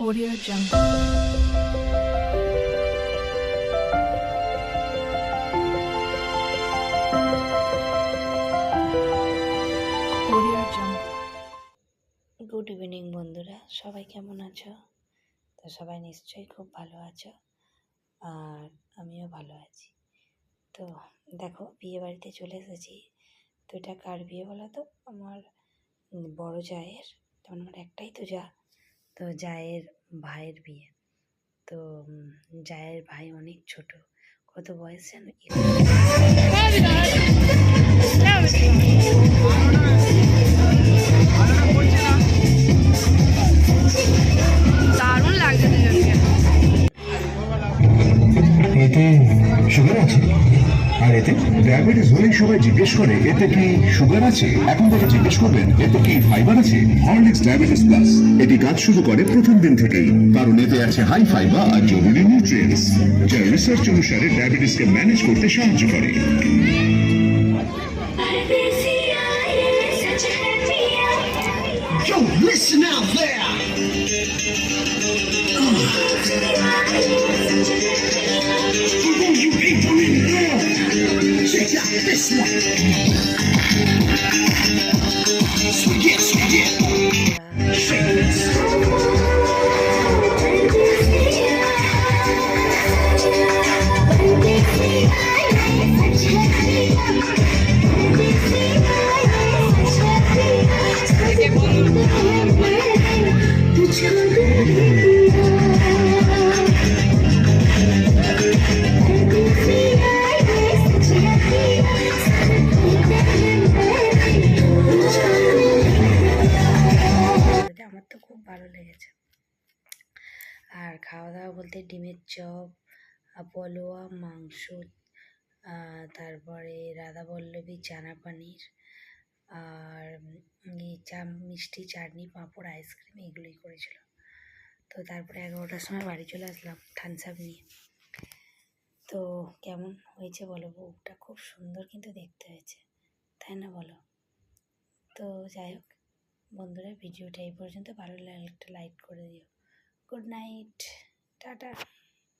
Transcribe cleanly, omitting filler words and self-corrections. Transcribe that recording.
Audio Jungle. Audio Jungle. Good evening বন্ধুরা, সবাই কেমন আছো? তো সবাই নিশ্চয়ই খুব ভালো আছো, আর আমিও ভালো আছি। তো দেখো, বিয়ে বাড়িতে চলে এসেছি। তো এটা কার বিয়ে বলো তো? আমার বড় জায়ের, যেমন আমার একটাই তো যা, তো জায়ের ভাইয়ের বিয়ে। তো জায়ের ভাই অনেক ছোট, কত বয়স জানো? দারুণ লাগছে দুজনকে। এতে সুগার আছে, আর এতে ডায়াবেটিস হলেই সবাই জিজ্ঞেস করে এতে কি সুগার আছে। এখন থেকে জিজ্ঞেস করবেন এতে কি ফাইবার আছে। হরলিক্স ডায়াবেটিস প্লাস, এটি কাজ শুরু করে প্রথম দিন থেকেই, কারণ এতে আছে হাই ফাইবার আর জরুরি নিউট্রিয়েন্টস, যা রিসার্চ অনুসারে ডায়াবেটিসকে ম্যানেজ করতে সাহায্য করে। Yo, listen out there! For all you people in there, check out this one. Swing it, shake this. আমার তো খুব ভালো লেগেছে। আর খাওয়া দাওয়া বলতে ডিমের চপ, পলোয়া, মাংস, তারপরে রাধাবল্লভী চানা পানির, আর মিষ্টি, চাটনি, পাঁপড়, আইসক্রিম, এগুলোই করেছিল। তো তারপরে 11টার সময় বাড়ি চলে আসলাম থামস আপ নিয়ে। তো কেমন হয়েছে বলো? বউটা খুব সুন্দর কিন্তু দেখতে হয়েছে, তাই না বলো? তো যাই হোক বন্ধুরা, ভিডিওটা এই পর্যন্ত। ভালো লাগলে একটা লাইক করে দিও। Good night, tata.